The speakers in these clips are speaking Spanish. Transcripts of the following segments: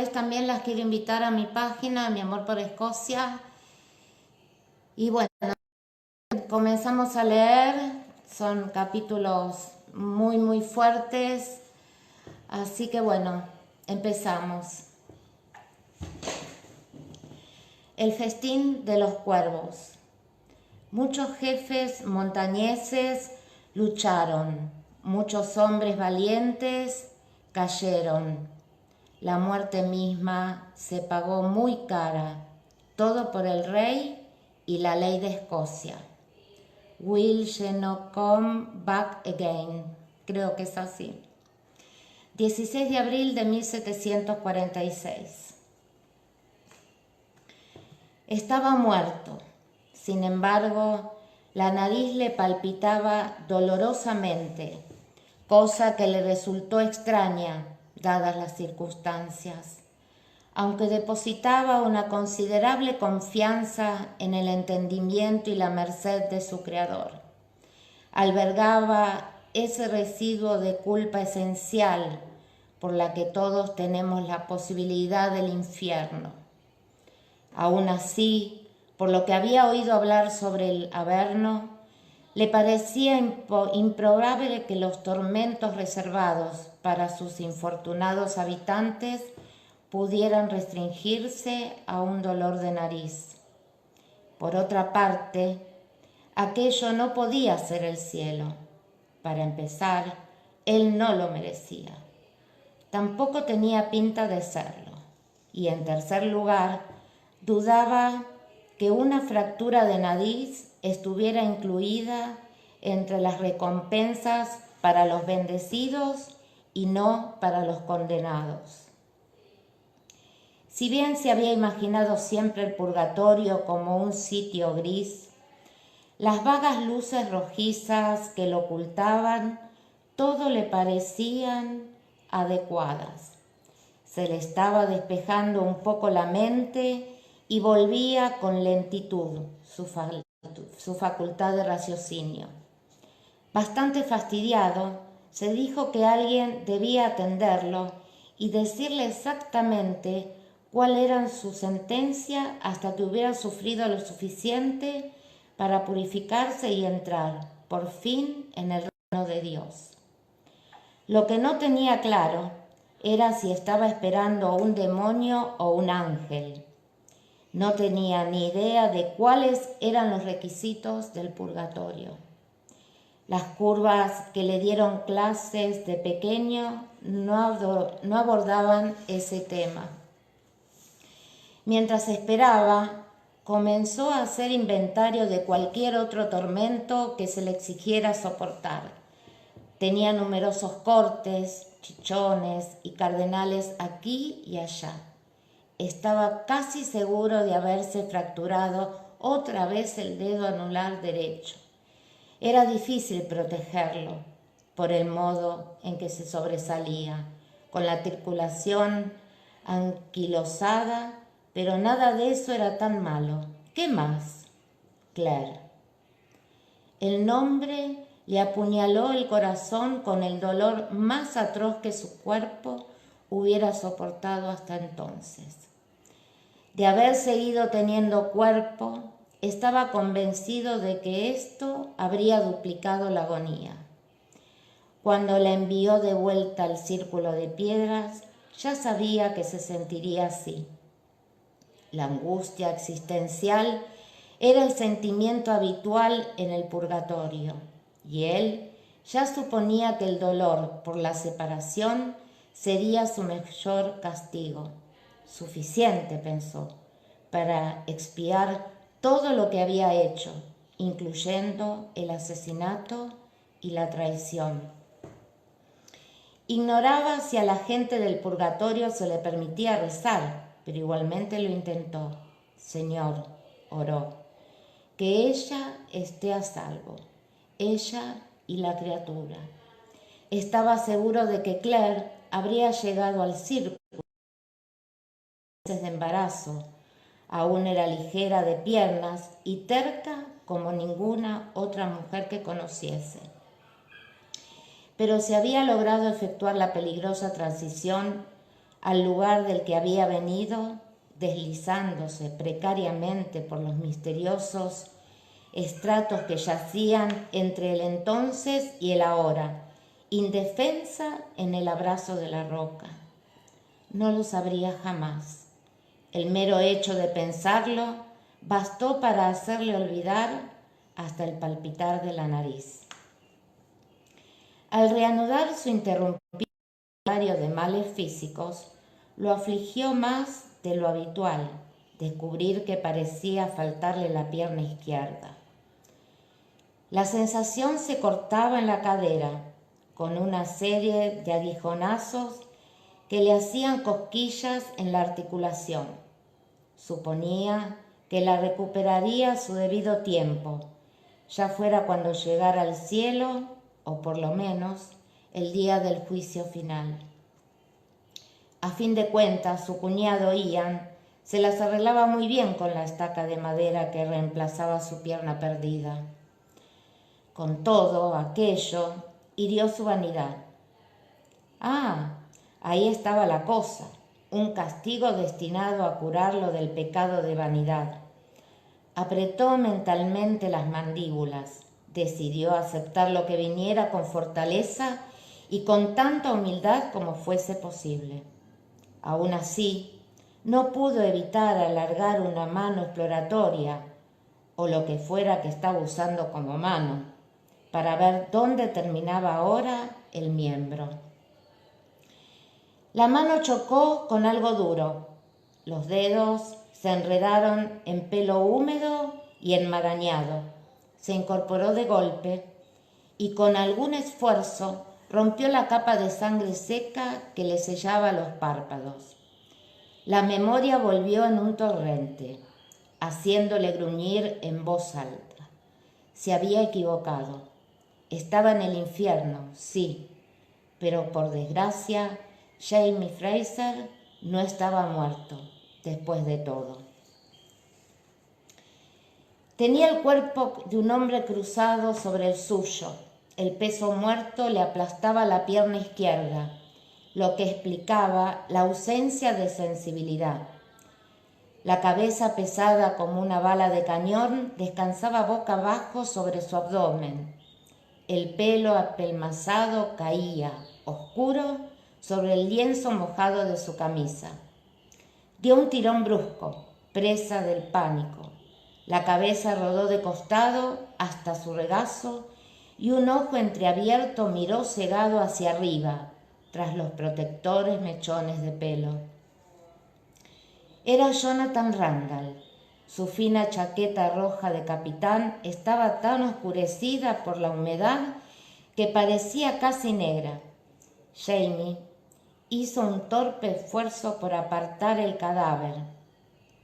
También las quiero invitar a mi página, Mi Amor por Escocia. Y bueno, comenzamos a leer. Son capítulos muy fuertes. Así que bueno, empezamos. El festín de los cuervos. Muchos jefes montañeses lucharon. Muchos hombres valientes cayeron. La muerte misma se pagó muy cara, todo por el rey y la ley de Escocia. Will she not come back again? Creo que es así. 16 de abril de 1746. Estaba muerto. Sin embargo, la nariz le palpitaba dolorosamente, cosa que le resultó extraña dadas las circunstancias, aunque depositaba una considerable confianza en el entendimiento y la merced de su Creador. Albergaba ese residuo de culpa esencial por la que todos tenemos la posibilidad del infierno. Aún así, por lo que había oído hablar sobre el Averno, le parecía improbable que los tormentos reservados para sus infortunados habitantes pudieran restringirse a un dolor de nariz. Por otra parte, aquello no podía ser el cielo. Para empezar, él no lo merecía. Tampoco tenía pinta de serlo. Y en tercer lugar, dudaba que una fractura de nariz estuviera incluida entre las recompensas para los bendecidos y no para los condenados. Si bien se había imaginado siempre el purgatorio como un sitio gris, las vagas luces rojizas que lo ocultaban todo le parecían adecuadas. Se le estaba despejando un poco la mente y volvía con lentitud su facultad de raciocinio. Bastante fastidiado, se dijo que alguien debía atenderlo y decirle exactamente cuál era su sentencia hasta que hubiera sufrido lo suficiente para purificarse y entrar, por fin, en el reino de Dios. Lo que no tenía claro era si estaba esperando un demonio o un ángel. No tenía ni idea de cuáles eran los requisitos del purgatorio. Las curvas que le dieron clases de pequeño no abordaban ese tema. Mientras esperaba, comenzó a hacer inventario de cualquier otro tormento que se le exigiera soportar. Tenía numerosos cortes, chichones y cardenales aquí y allá. Estaba casi seguro de haberse fracturado otra vez el dedo anular derecho. Era difícil protegerlo por el modo en que se sobresalía, con la articulación anquilosada, pero nada de eso era tan malo. ¿Qué más? Claire. El nombre le apuñaló el corazón con el dolor más atroz que su cuerpo hubiera soportado hasta entonces. De haber seguido teniendo cuerpo, estaba convencido de que esto habría duplicado la agonía. Cuando la envió de vuelta al círculo de piedras, ya sabía que se sentiría así. La angustia existencial era el sentimiento habitual en el purgatorio, y él ya suponía que el dolor por la separación sería su mayor castigo. Suficiente, pensó, para expiar todo lo que había hecho, incluyendo el asesinato y la traición. Ignoraba si a la gente del purgatorio se le permitía rezar, pero igualmente lo intentó. Señor, oró, que ella esté a salvo, ella y la criatura. Estaba seguro de que Claire habría llegado al círculo de embarazo. Aún era ligera de piernas y terca como ninguna otra mujer que conociese. Pero si había logrado efectuar la peligrosa transición, al lugar del que había venido, deslizándose precariamente por los misteriosos estratos que yacían entre el entonces y el ahora, indefensa en el abrazo de la roca. No lo sabría jamás. El mero hecho de pensarlo bastó para hacerle olvidar hasta el palpitar de la nariz. Al reanudar su interrumpido de males físicos, lo afligió más de lo habitual descubrir que parecía faltarle la pierna izquierda. La sensación se cortaba en la cadera con una serie de aguijonazos que le hacían cosquillas en la articulación. Suponía que la recuperaría a su debido tiempo, ya fuera cuando llegara al cielo o por lo menos el día del juicio final. A fin de cuentas, su cuñado Ian se las arreglaba muy bien con la estaca de madera que reemplazaba su pierna perdida. Con todo aquello hirió su vanidad. Ahí estaba la cosa, un castigo destinado a curarlo del pecado de vanidad. Apretó mentalmente las mandíbulas, decidió aceptar lo que viniera con fortaleza y con tanta humildad como fuese posible. Aún así, no pudo evitar alargar una mano exploratoria, o lo que fuera que estaba usando como mano, para ver dónde terminaba ahora el miembro. La mano chocó con algo duro. Los dedos se enredaron en pelo húmedo y enmarañado. Se incorporó de golpe y con algún esfuerzo rompió la capa de sangre seca que le sellaba los párpados. La memoria volvió en un torrente, haciéndole gruñir en voz alta. Se había equivocado. Estaba en el infierno, sí, pero por desgracia Jamie Fraser no estaba muerto, después de todo. Tenía el cuerpo de un hombre cruzado sobre el suyo. El peso muerto le aplastaba la pierna izquierda, lo que explicaba la ausencia de sensibilidad. La cabeza pesada como una bala de cañón descansaba boca abajo sobre su abdomen. El pelo apelmazado caía, oscuro, sobre el lienzo mojado de su camisa. Dio un tirón brusco, presa del pánico. La cabeza rodó de costado hasta su regazo y un ojo entreabierto miró cegado hacia arriba, tras los protectores mechones de pelo. Era Jonathan Randall. Su fina chaqueta roja de capitán estaba tan oscurecida por la humedad que parecía casi negra. Jamie hizo un torpe esfuerzo por apartar el cadáver,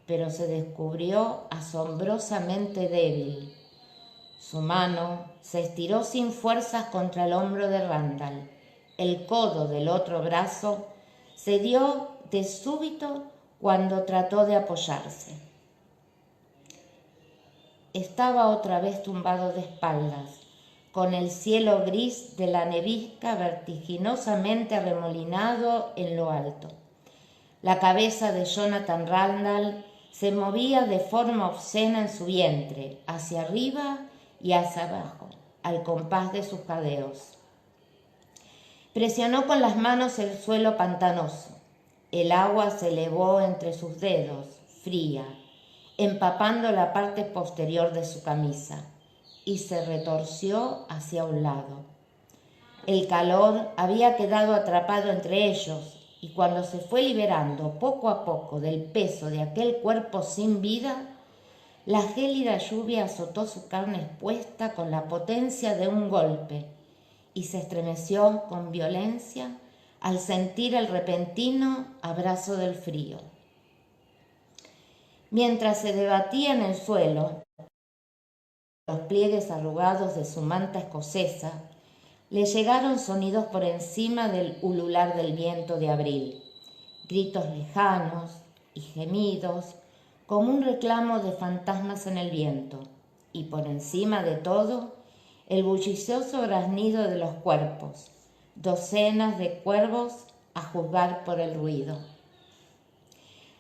pero se descubrió asombrosamente débil. Su mano se estiró sin fuerzas contra el hombro de Randall. El codo del otro brazo cedió de súbito cuando trató de apoyarse. Estaba otra vez tumbado de espaldas, con el cielo gris de la nevisca vertiginosamente arremolinado en lo alto. La cabeza de Jonathan Randall se movía de forma obscena en su vientre, hacia arriba y hacia abajo, al compás de sus jadeos. Presionó con las manos el suelo pantanoso. El agua se elevó entre sus dedos, fría, empapando la parte posterior de su camisa, y se retorció hacia un lado. El calor había quedado atrapado entre ellos, y cuando se fue liberando poco a poco del peso de aquel cuerpo sin vida, la gélida lluvia azotó su carne expuesta con la potencia de un golpe, y se estremeció con violencia al sentir el repentino abrazo del frío. Mientras se debatía en el suelo, los pliegues arrugados de su manta escocesa, le llegaron sonidos por encima del ulular del viento de abril, gritos lejanos y gemidos como un reclamo de fantasmas en el viento, y por encima de todo, el bullicioso graznido de los cuerpos, docenas de cuervos a juzgar por el ruido.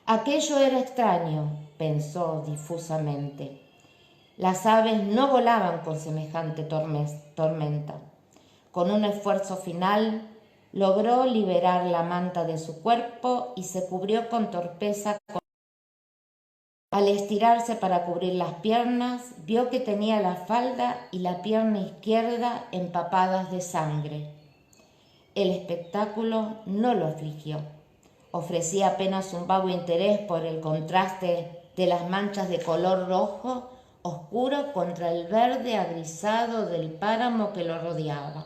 Aquello era extraño, pensó difusamente. Las aves no volaban con semejante tormenta. Con un esfuerzo final, logró liberar la manta de su cuerpo y se cubrió con torpeza. Al estirarse para cubrir las piernas, vio que tenía la falda y la pierna izquierda empapadas de sangre. El espectáculo no lo afligió. Ofrecía apenas un vago interés por el contraste de las manchas de color rojo oscuro contra el verde agrisado del páramo que lo rodeaba.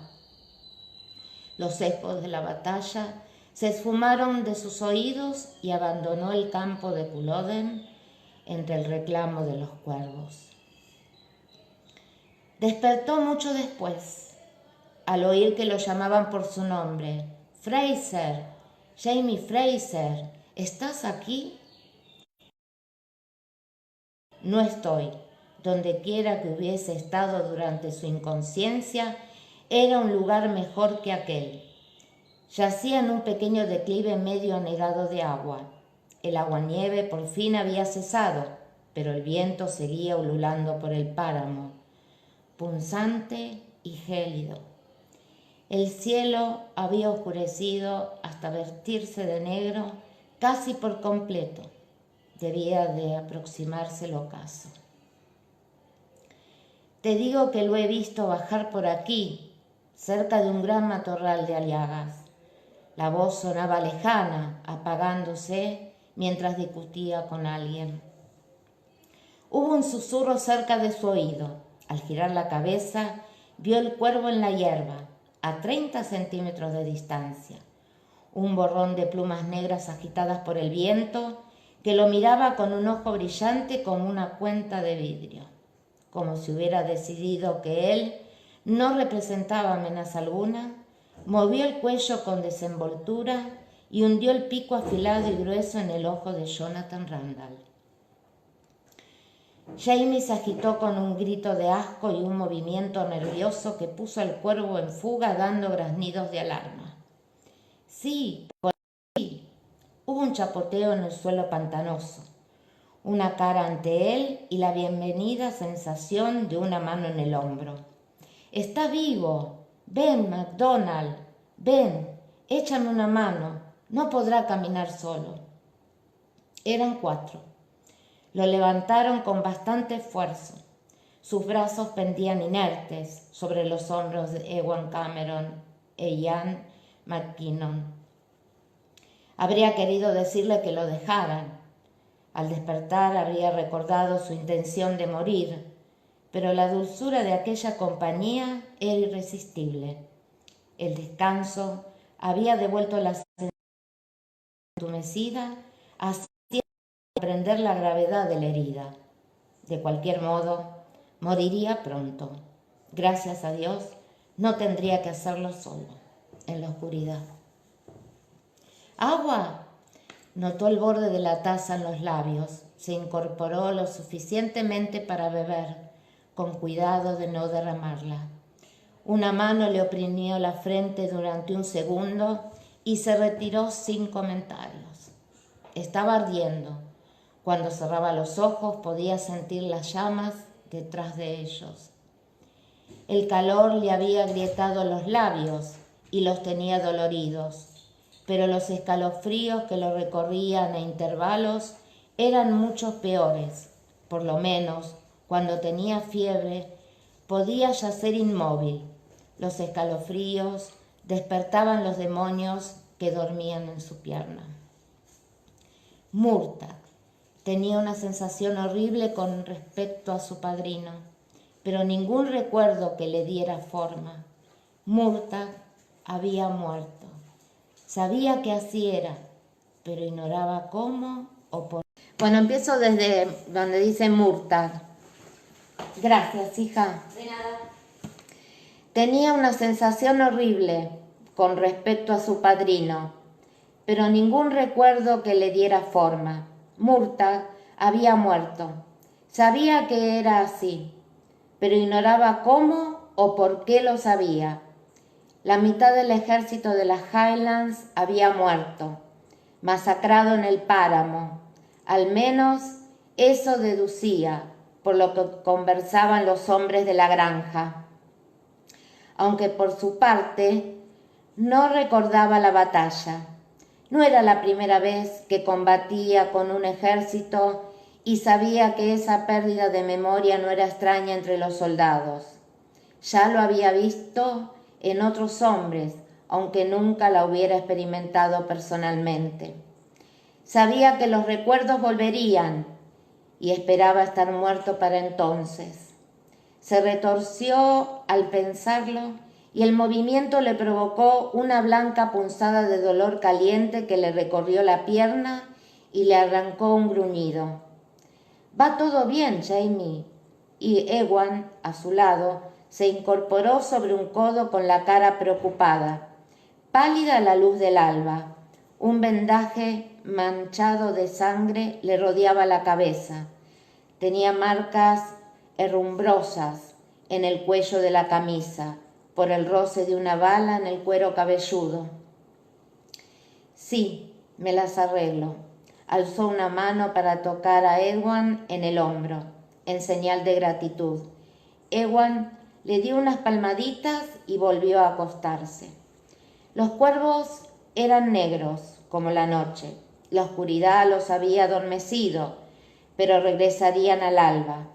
Los ecos de la batalla se esfumaron de sus oídos y abandonó el campo de Culloden entre el reclamo de los cuervos. Despertó mucho después, al oír que lo llamaban por su nombre. «Fraser, Jamie Fraser, ¿estás aquí?» «No estoy». Donde quiera que hubiese estado durante su inconsciencia, era un lugar mejor que aquel. Yacía en un pequeño declive medio anegado de agua. El aguanieve por fin había cesado, pero el viento seguía ululando por el páramo, punzante y gélido. El cielo había oscurecido hasta vertirse de negro casi por completo. Debía de aproximarse el ocaso. «Te digo que lo he visto bajar por aquí, cerca de un gran matorral de aliagas». La voz sonaba lejana, apagándose mientras discutía con alguien. Hubo un susurro cerca de su oído. Al girar la cabeza, vio el cuervo en la hierba, a 30 centímetros de distancia. Un borrón de plumas negras agitadas por el viento que lo miraba con un ojo brillante como una cuenta de vidrio, como si hubiera decidido que él no representaba amenaza alguna. Movió el cuello con desenvoltura y hundió el pico afilado y grueso en el ojo de Jonathan Randall. Jamie se agitó con un grito de asco y un movimiento nervioso que puso al cuervo en fuga dando graznidos de alarma. «Sí, por ahí». Hubo un chapoteo en el suelo pantanoso, una cara ante él y la bienvenida sensación de una mano en el hombro. «Está vivo. Ven, MacDonald, ven, échame una mano, no podrá caminar solo». Eran 4. Lo levantaron con bastante esfuerzo. Sus brazos pendían inertes sobre los hombros de Ewan Cameron e Ian McKinnon. Habría querido decirle que lo dejaran. Al despertar habría recordado su intención de morir, pero la dulzura de aquella compañía era irresistible. El descanso había devuelto la sensación entumecida, haciendo comprender la gravedad de la herida. De cualquier modo, moriría pronto. Gracias a Dios, no tendría que hacerlo solo, en la oscuridad. «¿Agua?» Notó el borde de la taza en los labios. Se incorporó lo suficientemente para beber, con cuidado de no derramarla. Una mano le oprimió la frente durante un segundo y se retiró sin comentarios. Estaba ardiendo. Cuando cerraba los ojos podía sentir las llamas detrás de ellos. El calor le había agrietado los labios y los tenía doloridos, pero los escalofríos que lo recorrían a intervalos eran muchos peores. Por lo menos, cuando tenía fiebre, podía yacer inmóvil. Los escalofríos despertaban los demonios que dormían en su pierna. Murtagh tenía una sensación horrible con respecto a su padrino, pero ningún recuerdo que le diera forma. Murtagh había muerto. Sabía que así era, pero ignoraba cómo o por qué. Bueno, empiezo desde donde dice Murtagh. Gracias, hija. De nada. Tenía una sensación horrible con respecto a su padrino, pero ningún recuerdo que le diera forma. Murtagh había muerto. Sabía que era así, pero ignoraba cómo o por qué lo sabía. La mitad del ejército de las Highlands había muerto, masacrado en el páramo, Al menos eso deducía por lo que conversaban los hombres de la granja, aunque por su parte no recordaba la batalla. No era la primera vez que combatía con un ejército y sabía que esa pérdida de memoria no era extraña entre los soldados. Ya lo había visto en otros hombres, aunque nunca la hubiera experimentado personalmente. Sabía que los recuerdos volverían y esperaba estar muerto para entonces. Se retorció al pensarlo y el movimiento le provocó una blanca punzada de dolor caliente que le recorrió la pierna y le arrancó un gruñido. «Va todo bien, Jamie». Y Ewan, a su lado, se incorporó sobre un codo con la cara preocupada, pálida a la luz del alba. Un vendaje manchado de sangre le rodeaba la cabeza. Tenía marcas herrumbrosas en el cuello de la camisa, por el roce de una bala en el cuero cabelludo. «Sí, me las arreglo». Alzó una mano para tocar a Ewan en el hombro, en señal de gratitud. Ewan le dio unas palmaditas y volvió a acostarse. Los cuervos eran negros, como la noche. La oscuridad los había adormecido, pero regresarían al alba.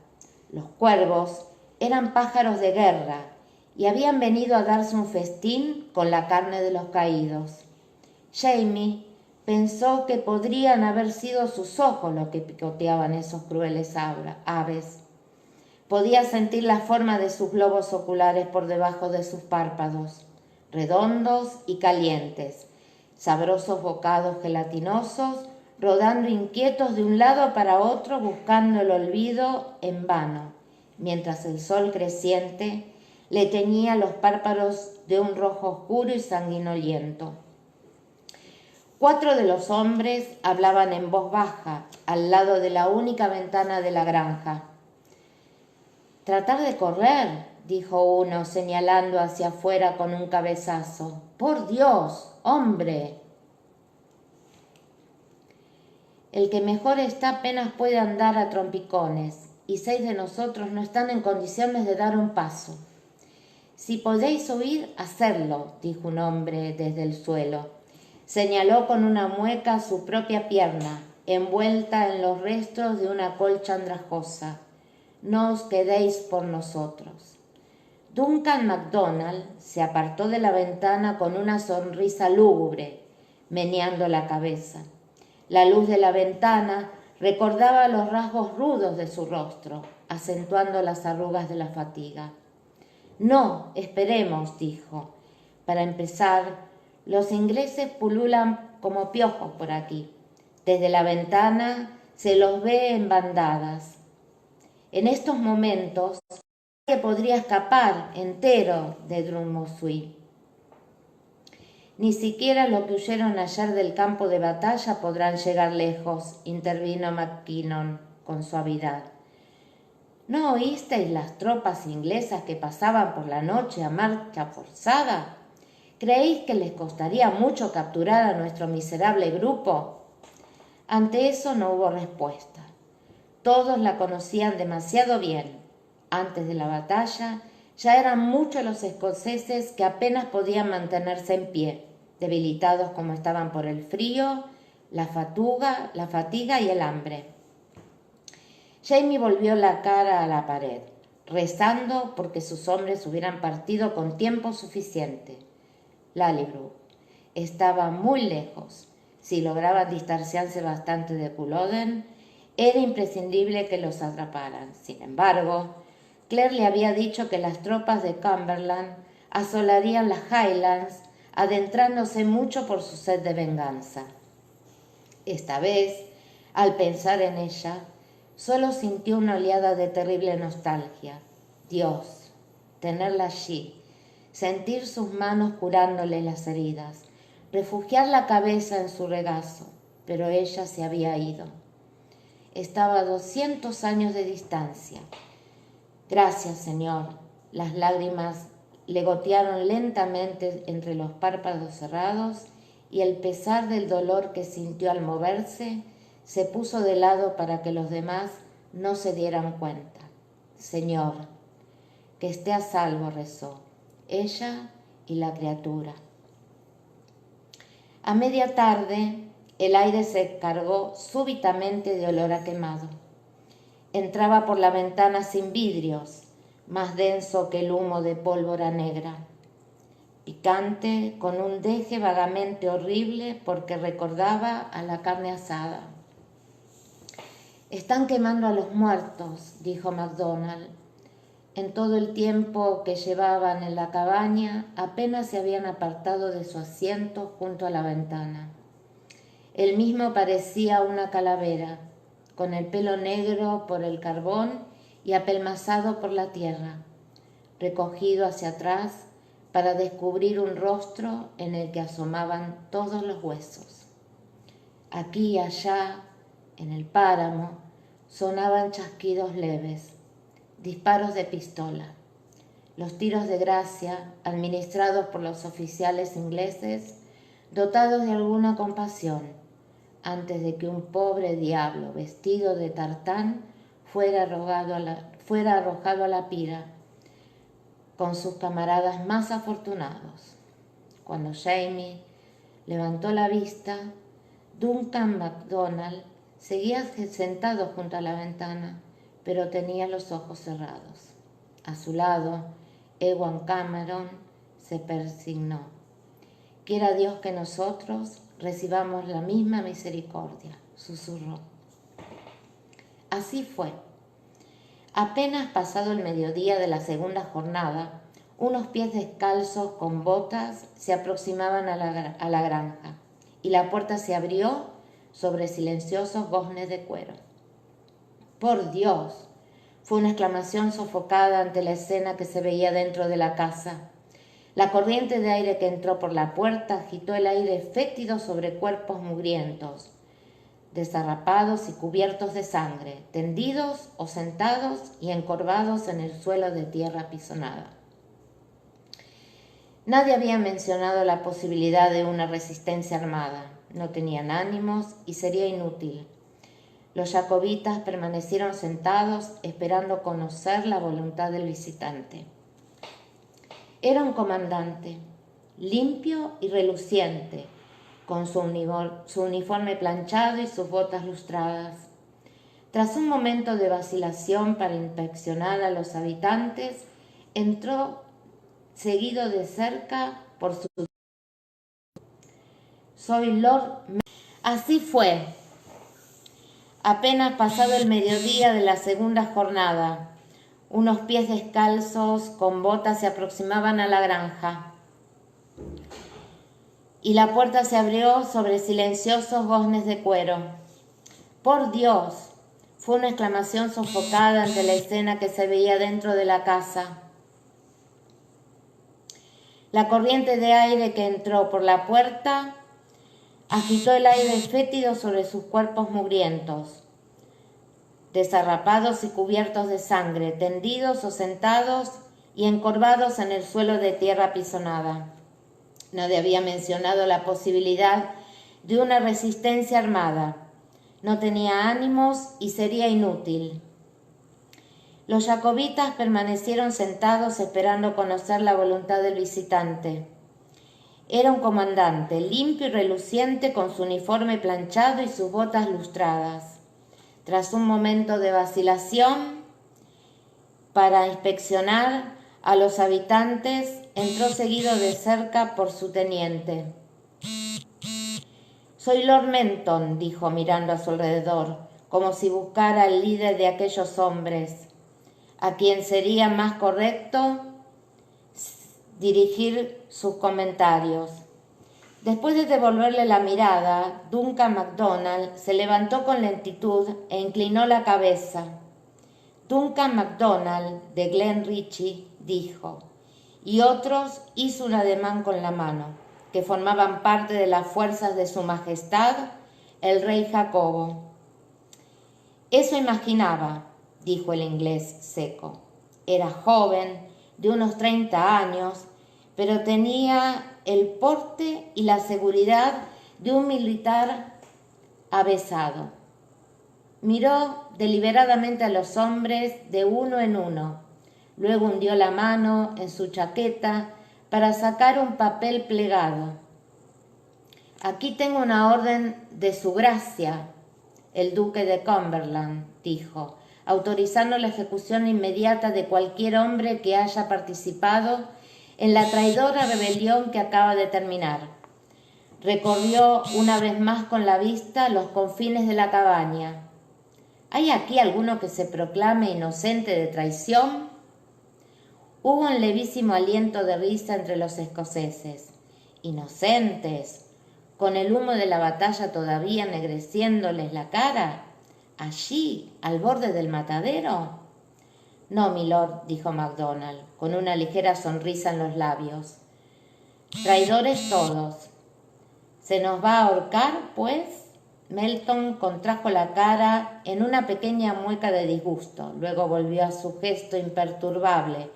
Los cuervos eran pájaros de guerra y habían venido a darse un festín con la carne de los caídos. Jamie pensó que podrían haber sido sus ojos los que picoteaban esos crueles aves. Podía sentir la forma de sus globos oculares por debajo de sus párpados, redondos y calientes, sabrosos bocados gelatinosos, rodando inquietos de un lado para otro buscando el olvido en vano, mientras el sol creciente le teñía los párpados de un rojo oscuro y sanguinoliento. 4 de los hombres hablaban en voz baja, al lado de la única ventana de la granja. «Tratar de correr», dijo uno, señalando hacia afuera con un cabezazo. «¡Por Dios, hombre!». «El que mejor está apenas puede andar a trompicones, y 6 de nosotros no están en condiciones de dar un paso». «Si podéis huir, hacedlo», dijo un hombre desde el suelo. Señaló con una mueca su propia pierna, envuelta en los restos de una colcha andrajosa. «No os quedéis por nosotros». Duncan MacDonald se apartó de la ventana con una sonrisa lúgubre, meneando la cabeza. La luz de la ventana recordaba los rasgos rudos de su rostro, acentuando las arrugas de la fatiga. «No, esperemos», dijo. «Para empezar, los ingleses pululan como piojos por aquí. Desde la ventana se los ve en bandadas. En estos momentos, nadie podría escapar entero de Drumosui. Ni siquiera los que huyeron ayer del campo de batalla podrán llegar lejos», intervino McKinnon con suavidad. «¿No oísteis las tropas inglesas que pasaban por la noche a marcha forzada? ¿Creéis que les costaría mucho capturar a nuestro miserable grupo?» Ante eso no hubo respuesta. Todos la conocían demasiado bien. Antes de la batalla ya eran muchos los escoceses que apenas podían mantenerse en pie, debilitados como estaban por el frío, la fatiga y el hambre. Jamie volvió la cara a la pared, rezando porque sus hombres hubieran partido con tiempo suficiente. Lallybrook estaba muy lejos. Si lograban distanciarse bastante de Culloden, era imprescindible que los atraparan. Sin embargo, Claire le había dicho que las tropas de Cumberland asolarían las Highlands, adentrándose mucho por su sed de venganza. Esta vez, al pensar en ella, solo sintió una oleada de terrible nostalgia. Dios, tenerla allí, sentir sus manos curándole las heridas, refugiar la cabeza en su regazo, pero ella se había ido. Estaba a 200 años de distancia. «Gracias, Señor». Las lágrimas le gotearon lentamente entre los párpados cerrados y el pesar del dolor que sintió al moverse Se puso de lado para que los demás no se dieran cuenta. Señor, que esté a salvo, rezó, ella y la criatura. A media tarde, el aire se cargó súbitamente de olor a quemado. Entraba por la ventana sin vidrios, más denso que el humo de pólvora negra. Picante, con un deje vagamente horrible porque recordaba a la carne asada. «Están quemando a los muertos», dijo MacDonald. En todo el tiempo que llevaban en la cabaña, apenas se habían apartado de su asiento junto a la ventana. Él mismo parecía una calavera, con el pelo negro por el carbón y apelmazado por la tierra, recogido hacia atrás para descubrir un rostro en el que asomaban todos los huesos. Aquí y allá, en el páramo, sonaban chasquidos leves, disparos de pistola. Los tiros de gracia, administrados por los oficiales ingleses, dotados de alguna compasión, antes de que un pobre diablo vestido de tartán fuera arrojado a la pira con sus camaradas más afortunados. Cuando Jamie levantó la vista, Duncan MacDonald seguía sentado junto a la ventana, pero tenía los ojos cerrados. A su lado, Ewan Cameron se persignó. «Quiera Dios que nosotros recibamos la misma misericordia», susurró. Así fue. Apenas pasado el mediodía de la segunda jornada, unos pies descalzos con botas se aproximaban a la granja y la puerta se abrió sobre silenciosos goznes de cuero. «¡Por Dios!», fue una exclamación sofocada ante la escena que se veía dentro de la casa. La corriente de aire que entró por la puerta agitó el aire fétido sobre cuerpos mugrientos, desarrapados y cubiertos de sangre, tendidos o sentados y encorvados en el suelo de tierra apisonada. Nadie había mencionado la posibilidad de una resistencia armada. No tenían ánimos y sería inútil. Los jacobitas permanecieron sentados esperando conocer la voluntad del visitante. Era un comandante, limpio y reluciente, con su uniforme planchado y sus botas lustradas. Tras un momento de vacilación para inspeccionar a los habitantes, entró seguido de cerca por su... «Soy Lord...». Así fue. Apenas pasado el mediodía de la segunda jornada, unos pies descalzos con botas se aproximaban a la granja y la puerta se abrió sobre silenciosos goznes de cuero. «¡Por Dios!», fue una exclamación sofocada ante la escena que se veía dentro de la casa. La corriente de aire que entró por la puerta agitó el aire fétido sobre sus cuerpos mugrientos, desarrapados y cubiertos de sangre, tendidos o sentados y encorvados en el suelo de tierra apisonada. Nadie había mencionado la posibilidad de una resistencia armada. No tenía ánimos y sería inútil. Los jacobitas permanecieron sentados esperando conocer la voluntad del visitante. Era un comandante, limpio y reluciente, con su uniforme planchado y sus botas lustradas. Tras un momento de vacilación para inspeccionar a los habitantes, entró seguido de cerca por su teniente. «Soy Lord Menton», dijo mirando a su alrededor, como si buscara al líder de aquellos hombres, a quien sería más correcto dirigir sus comentarios. Después de devolverle la mirada, Duncan MacDonald se levantó con lentitud e inclinó la cabeza. Duncan MacDonald, de Glen Ritchie, dijo, y otros hizo un ademán con la mano, que formaban parte de las fuerzas de su majestad, el rey Jacobo. «Eso imaginaba», dijo el inglés seco. Era joven, de unos 30 años, pero tenía el porte y la seguridad de un militar avesado. Miró deliberadamente a los hombres de uno en uno. Luego hundió la mano en su chaqueta para sacar un papel plegado. «Aquí tengo una orden de su gracia, el duque de Cumberland», dijo, autorizando la ejecución inmediata de cualquier hombre que haya participado en la traidora rebelión que acaba de terminar. Recorrió una vez más con la vista los confines de la cabaña. ¿Hay aquí alguno que se proclame inocente de traición? Hubo un levísimo aliento de risa entre los escoceses. ¿Inocentes? ¿Con el humo de la batalla todavía ennegreciéndoles la cara? ¿Allí, al borde del matadero? No, milord, dijo MacDonald, con una ligera sonrisa en los labios. Traidores todos. ¿Se nos va a ahorcar, pues? Melton contrajo la cara en una pequeña mueca de disgusto. Luego volvió a su gesto imperturbable.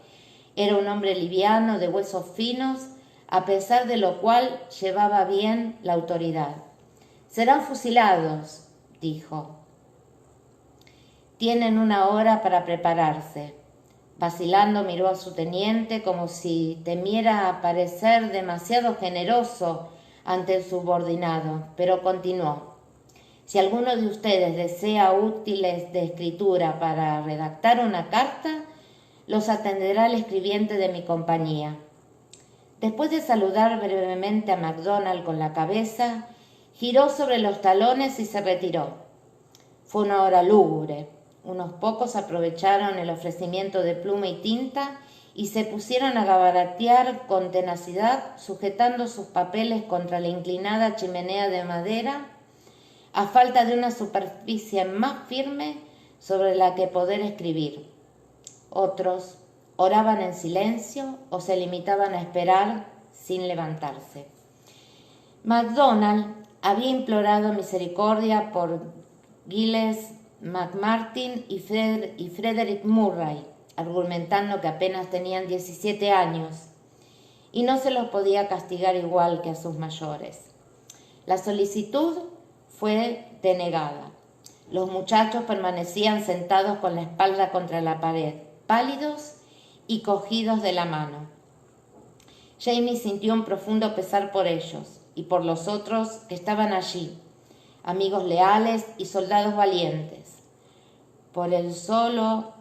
Era un hombre liviano, de huesos finos, a pesar de lo cual llevaba bien la autoridad. «Serán fusilados», dijo. «Tienen una hora para prepararse». Vacilando miró a su teniente como si temiera parecer demasiado generoso ante el subordinado, pero continuó. «Si alguno de ustedes desea útiles de escritura para redactar una carta, los atenderá el escribiente de mi compañía». Después de saludar brevemente a MacDonald con la cabeza, giró sobre los talones y se retiró. Fue una hora lúgubre. Unos pocos aprovecharon el ofrecimiento de pluma y tinta y se pusieron a gabaratear con tenacidad, sujetando sus papeles contra la inclinada chimenea de madera, a falta de una superficie más firme sobre la que poder escribir. Otros oraban en silencio o se limitaban a esperar sin levantarse. MacDonald había implorado misericordia por Giles McMartin y Frederick Murray, argumentando que apenas tenían 17 años y no se los podía castigar igual que a sus mayores. La solicitud fue denegada. Los muchachos permanecían sentados con la espalda contra la pared, pálidos y cogidos de la mano. Jamie sintió un profundo pesar por ellos y por los otros que estaban allí, amigos leales y soldados valientes. Por él solo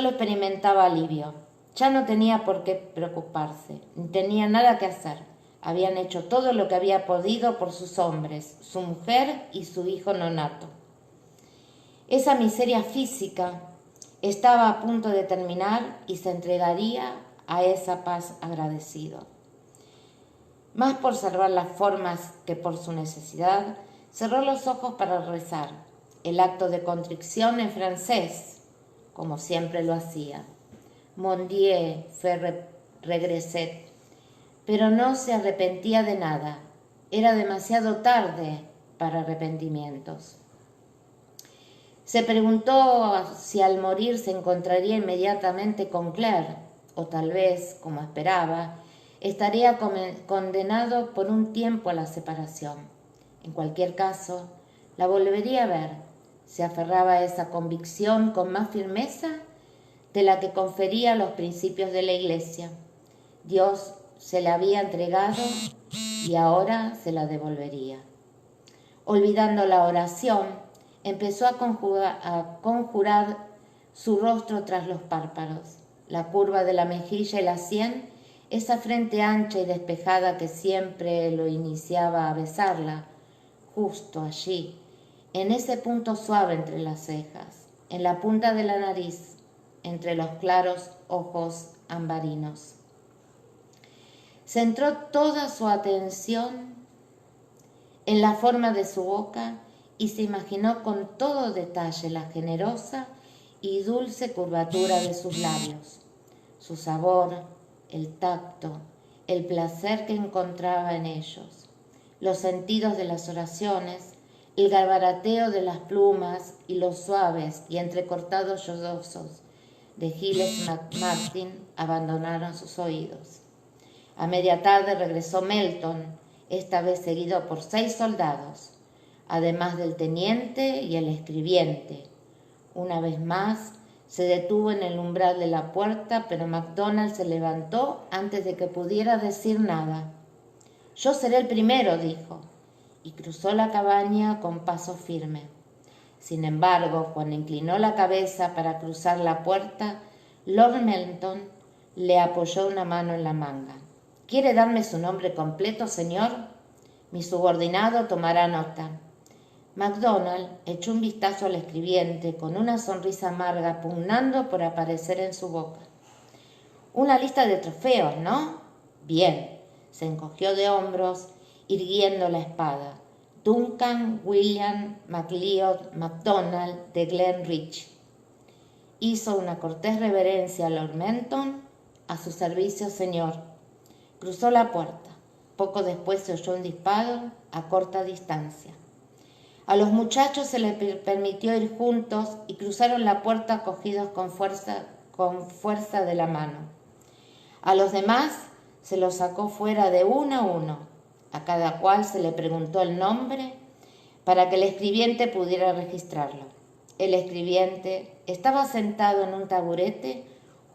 experimentaba alivio. Ya no tenía por qué preocuparse, ni tenía nada que hacer. Habían hecho todo lo que había podido por sus hombres, su mujer y su hijo nonato. Esa miseria física estaba a punto de terminar y se entregaría a esa paz agradecido. Más por salvar las formas que por su necesidad, cerró los ojos para rezar, el acto de contrición en francés, como siempre lo hacía. Mon Dieu, fait regresset. Pero no se arrepentía de nada. Era demasiado tarde para arrepentimientos. Se preguntó si al morir se encontraría inmediatamente con Claire, o tal vez, como esperaba, estaría condenado por un tiempo a la separación. En cualquier caso, la volvería a ver. Se aferraba a esa convicción con más firmeza de la que confería los principios de la Iglesia. Dios se la había entregado y ahora se la devolvería. Olvidando la oración, empezó a conjurar su rostro tras los párpados, la curva de la mejilla y la sien, esa frente ancha y despejada que siempre lo iniciaba a besarla, justo allí, en ese punto suave entre las cejas, en la punta de la nariz, entre los claros ojos ambarinos. Centró toda su atención en la forma de su boca y se imaginó con todo detalle la generosa y dulce curvatura de sus labios, su sabor, el tacto, el placer que encontraba en ellos, los sentidos de las oraciones, el gabarateo de las plumas y los suaves y entrecortados sollozos de Giles McMartin abandonaron sus oídos. A media tarde regresó Melton, esta vez seguido por 6 soldados. además del teniente y el escribiente. Una vez más se detuvo en el umbral de la puerta, pero MacDonald se levantó antes de que pudiera decir nada. «Yo seré el primero», dijo, y cruzó la cabaña con paso firme. Sin embargo, cuando inclinó la cabeza para cruzar la puerta, Lord Melton le apoyó una mano en la manga. «¿Quiere darme su nombre completo, señor? Mi subordinado tomará nota». MacDonald echó un vistazo al escribiente con una sonrisa amarga pugnando por aparecer en su boca. «Una lista de trofeos, ¿no? Bien». Se encogió de hombros, irguiendo la espada. «Duncan William MacLeod MacDonald de Glenrich». Hizo una cortés reverencia a Lord Melton. «A su servicio, señor». Cruzó la puerta. Poco después se oyó un disparo a corta distancia. A los muchachos se les permitió ir juntos y cruzaron la puerta cogidos con fuerza de la mano. A los demás se los sacó fuera de uno a uno. A cada cual se le preguntó el nombre para que el escribiente pudiera registrarlo. El escribiente estaba sentado en un taburete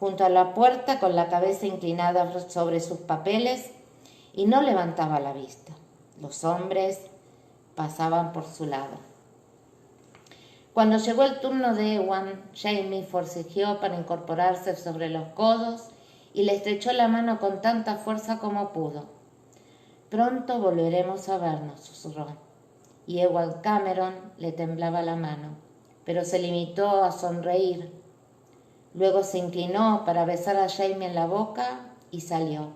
junto a la puerta con la cabeza inclinada sobre sus papeles y no levantaba la vista. Los hombres pasaban por su lado. Cuando llegó el turno de Ewan, Jamie forcejeó para incorporarse sobre los codos y le estrechó la mano con tanta fuerza como pudo. «Pronto volveremos a vernos», susurró, y Ewan Cameron le temblaba la mano, pero se limitó a sonreír. Luego se inclinó para besar a Jamie en la boca y salió.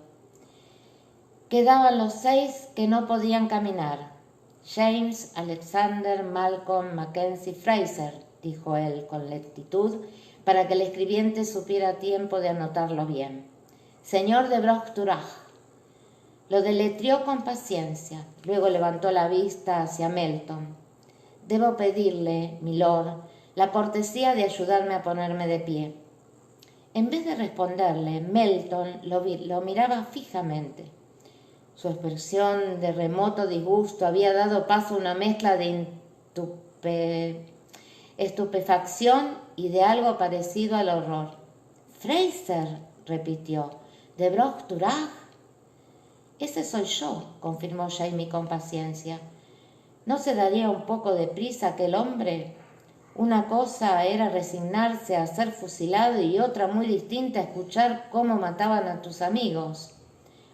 Quedaban los 6 que no podían caminar. «James, Alexander, Malcolm, Mackenzie, Fraser», dijo él con lentitud, para que el escribiente supiera tiempo de anotarlo bien. «Señor de Broch-Turach». Lo deletreó con paciencia, luego levantó la vista hacia Melton. «Debo pedirle, milord, la cortesía de ayudarme a ponerme de pie». En vez de responderle, Melton lo miraba fijamente. Su expresión de remoto disgusto había dado paso a una mezcla de estupefacción y de algo parecido al horror. «Fraser», repitió, «¿de Broch-Turach?» «Ese soy yo», confirmó Jamie con paciencia. «¿No se daría un poco de prisa aquel hombre? Una cosa era resignarse a ser fusilado y otra muy distinta escuchar cómo mataban a tus amigos».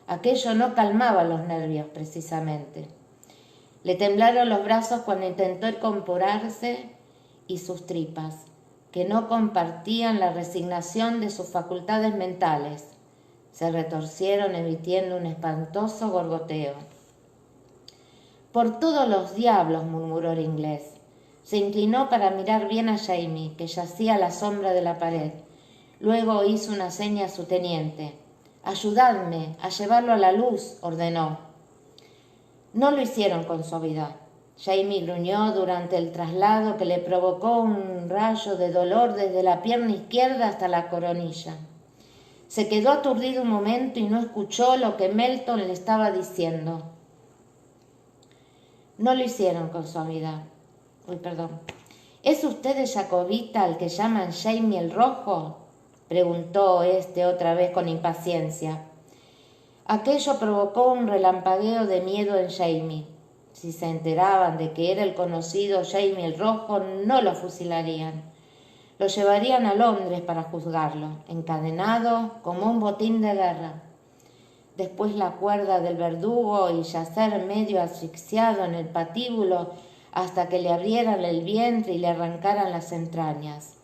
Aquello no calmaba los nervios, precisamente. Le temblaron los brazos cuando intentó incorporarse y sus tripas, que no compartían la resignación de sus facultades mentales, se retorcieron emitiendo un espantoso gorgoteo. «Por todos los diablos», murmuró el inglés. Se inclinó para mirar bien a Jamie, que yacía a la sombra de la pared. Luego hizo una seña a su teniente. «Ayudadme a llevarlo a la luz», ordenó. No lo hicieron con suavidad. Jamie gruñó durante el traslado que le provocó un rayo de dolor desde la pierna izquierda hasta la coronilla. Se quedó aturdido un momento y no escuchó lo que Melton le estaba diciendo. No lo hicieron con suavidad. «¿Es usted el jacobita al que llaman Jamie el Rojo?», preguntó este otra vez con impaciencia. Aquello provocó un relampagueo de miedo en Jamie. Si se enteraban de que era el conocido Jamie el Rojo, no lo fusilarían. Lo llevarían a Londres para juzgarlo, encadenado como un botín de guerra. Después la cuerda del verdugo y yacer medio asfixiado en el patíbulo hasta que le abrieran el vientre y le arrancaran las entrañas.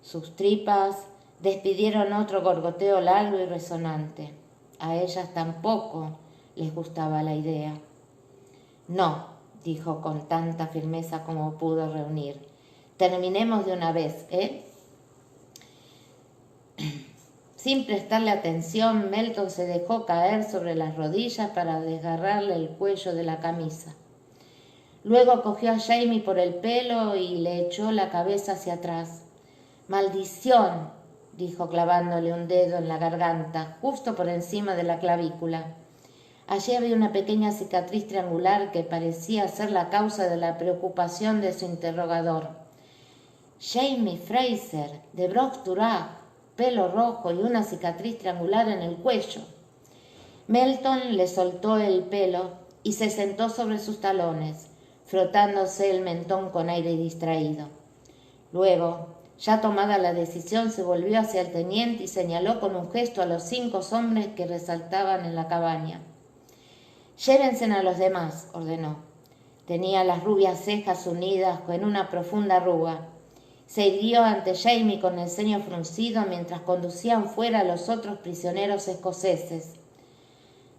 Sus tripas despidieron otro gorgoteo largo y resonante. A ellas tampoco les gustaba la idea. «No», dijo con tanta firmeza como pudo reunir. «Terminemos de una vez, ¿eh?» Sin prestarle atención, Melton se dejó caer sobre las rodillas para desgarrarle el cuello de la camisa. Luego cogió a Jamie por el pelo y le echó la cabeza hacia atrás. «¡Maldición!», dijo clavándole un dedo en la garganta, justo por encima de la clavícula. Allí había una pequeña cicatriz triangular que parecía ser la causa de la preocupación de su interrogador. Jamie Fraser, de Brock Turach, pelo rojo y una cicatriz triangular en el cuello. Melton le soltó el pelo y se sentó sobre sus talones, frotándose el mentón con aire distraído. Luego, ya tomada la decisión, se volvió hacia el teniente y señaló con un gesto a los 5 hombres que resaltaban en la cabaña. «Llévense a los demás», ordenó. Tenía las rubias cejas unidas en una profunda arruga. Se irguió ante Jamie con el ceño fruncido mientras conducían fuera a los otros prisioneros escoceses.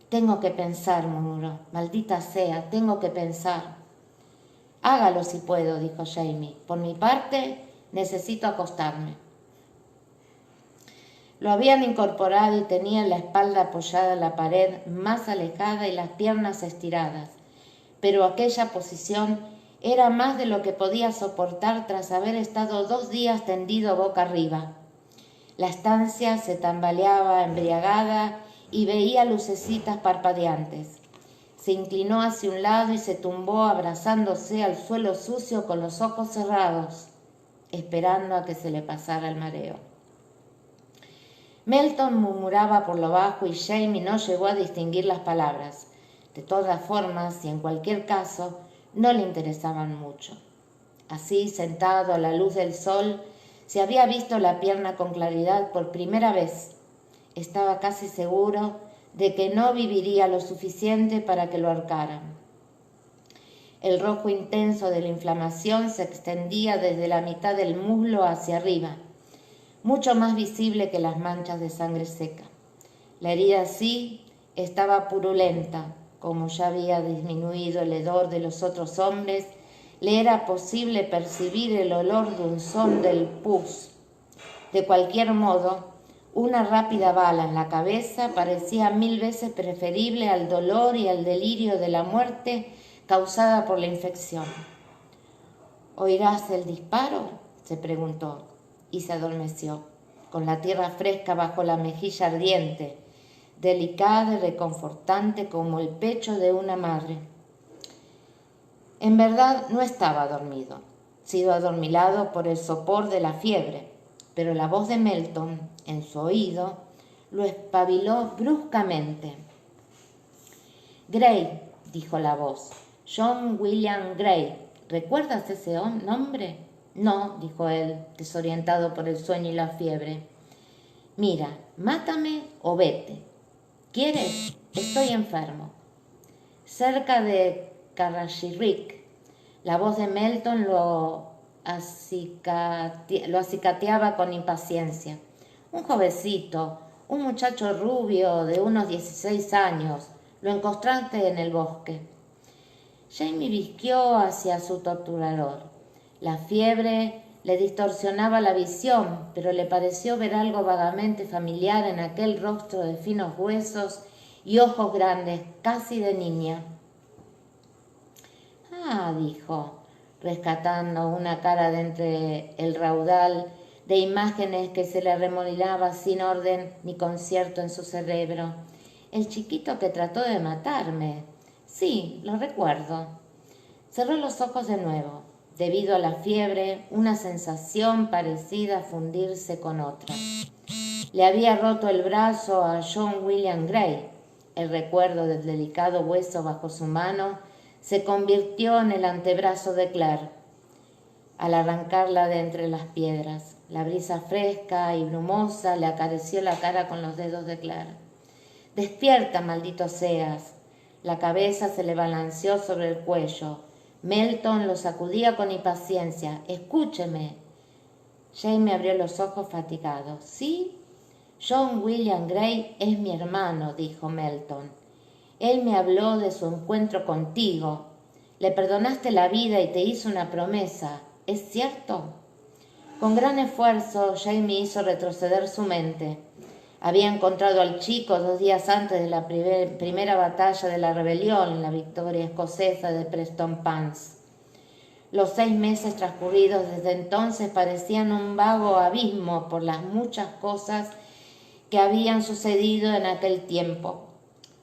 «Tengo que pensar», murmuró. «Maldita sea, tengo que pensar». «Hágalo si puedo», dijo Jamie. «Por mi parte, necesito acostarme». Lo habían incorporado y tenía la espalda apoyada en la pared más alejada y las piernas estiradas, pero aquella posición era más de lo que podía soportar tras haber estado 2 días tendido boca arriba. La estancia se tambaleaba embriagada y veía lucecitas parpadeantes. Se inclinó hacia un lado y se tumbó abrazándose al suelo sucio con los ojos cerrados, esperando a que se le pasara el mareo. Melton murmuraba por lo bajo y Jamie no llegó a distinguir las palabras. De todas formas, y en cualquier caso, no le interesaban mucho. Así, sentado a la luz del sol, se había visto la pierna con claridad por primera vez. Estaba casi seguro de que no viviría lo suficiente para que lo ahorcaran. El rojo intenso de la inflamación se extendía desde la mitad del muslo hacia arriba, mucho más visible que las manchas de sangre seca. La herida sí estaba purulenta. Como ya había disminuido el hedor de los otros hombres, le era posible percibir el olor dulzón del pus. De cualquier modo, una rápida bala en la cabeza parecía 1000 veces preferible al dolor y al delirio de la muerte causada por la infección. «¿Oirás el disparo?», se preguntó, y se adormeció, con la tierra fresca bajo la mejilla ardiente, delicada y reconfortante como el pecho de una madre. En verdad no estaba dormido, sido adormilado por el sopor de la fiebre, pero la voz de Melton, en su oído, lo espabiló bruscamente. «Gray», dijo la voz, «John William Gray. ¿Recuerdas ese nombre?» «No», dijo él, desorientado por el sueño y la fiebre. «Mira, mátame o vete. ¿Quieres? Estoy enfermo». Cerca de Carrashirrick, la voz de Melton lo acicateaba con impaciencia. «Un jovencito, un muchacho rubio de unos 16 años, lo encontraste en el bosque». Jamie visqueó hacia su torturador. La fiebre le distorsionaba la visión, pero le pareció ver algo vagamente familiar en aquel rostro de finos huesos y ojos grandes, casi de niña. «Ah», dijo, rescatando una cara de entre el raudal de imágenes que se le remodelaba sin orden ni concierto en su cerebro. «El chiquito que trató de matarme. Sí, lo recuerdo». Cerró los ojos de nuevo. Debido a la fiebre, una sensación parecida a fundirse con otra. Le había roto el brazo a John William Gray. El recuerdo del delicado hueso bajo su mano se convirtió en el antebrazo de Claire. Al arrancarla de entre las piedras, la brisa fresca y brumosa le acarició la cara con los dedos de Claire. «Despierta, maldito seas». La cabeza se le balanceó sobre el cuello. Melton lo sacudía con impaciencia. «Escúcheme». Jamie abrió los ojos fatigado. «¿Sí? John William Gray es mi hermano», dijo Melton. «Él me habló de su encuentro contigo. Le perdonaste la vida y te hizo una promesa. ¿Es cierto?». Con gran esfuerzo, Jamie hizo retroceder su mente. Había encontrado al chico 2 días antes de la primera batalla de la rebelión en la victoria escocesa de Prestonpans. Los 6 meses transcurridos desde entonces parecían un vago abismo por las muchas cosas que habían sucedido en aquel tiempo.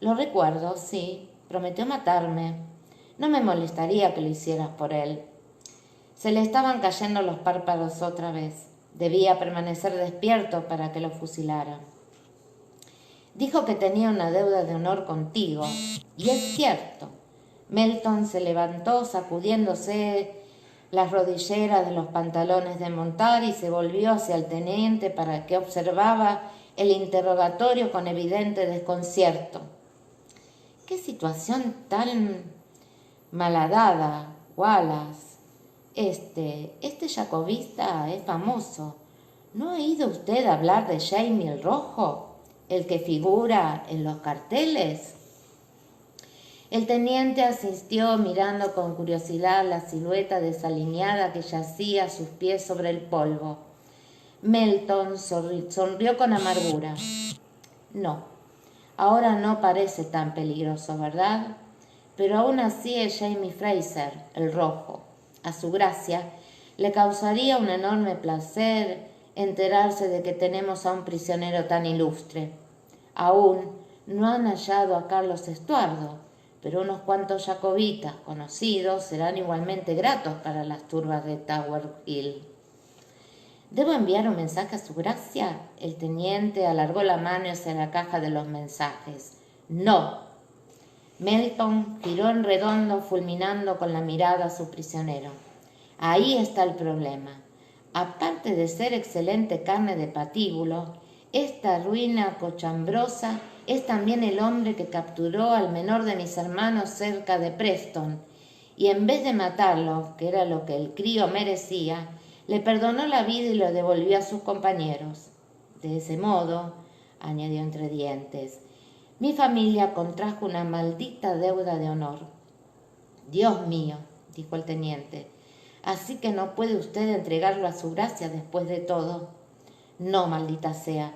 Lo recuerdo, sí. Prometió matarme. No me molestaría que lo hicieras por él. Se le estaban cayendo los párpados otra vez. Debía permanecer despierto para que lo fusilara. Dijo que tenía una deuda de honor contigo. Y es cierto. Melton se levantó sacudiéndose las rodilleras de los pantalones de montar y se volvió hacia el teniente para que observaba el interrogatorio con evidente desconcierto. ¡Qué situación tan malhadada, Wallace! Este jacobista es famoso. ¿No ha oído usted hablar de Jamie el Rojo, el que figura en los carteles? El teniente asistió mirando con curiosidad la silueta desalineada que yacía a sus pies sobre el polvo. Melton sonrió con amargura. No, ahora no parece tan peligroso, ¿verdad? Pero aún así es Jamie Fraser, el Rojo. A su gracia le causaría un enorme placer enterarse de que tenemos a un prisionero tan ilustre. Aún no han hallado a Carlos Estuardo, pero unos cuantos jacobitas conocidos serán igualmente gratos para las turbas de Tower Hill. ¿Debo enviar un mensaje a su gracia? El teniente alargó la mano hacia la caja de los mensajes. ¡No! Melton giró en redondo, fulminando con la mirada a su prisionero. Ahí está el problema. Aparte de ser excelente carne de patíbulo, esta ruina cochambrosa es también el hombre que capturó al menor de mis hermanos cerca de Preston, y en vez de matarlo, que era lo que el crío merecía, le perdonó la vida y lo devolvió a sus compañeros. De ese modo, añadió entre dientes, mi familia contrajo una maldita deuda de honor. Dios mío, dijo el teniente, así que no puede usted entregarlo a su gracia después de todo. No, maldita sea.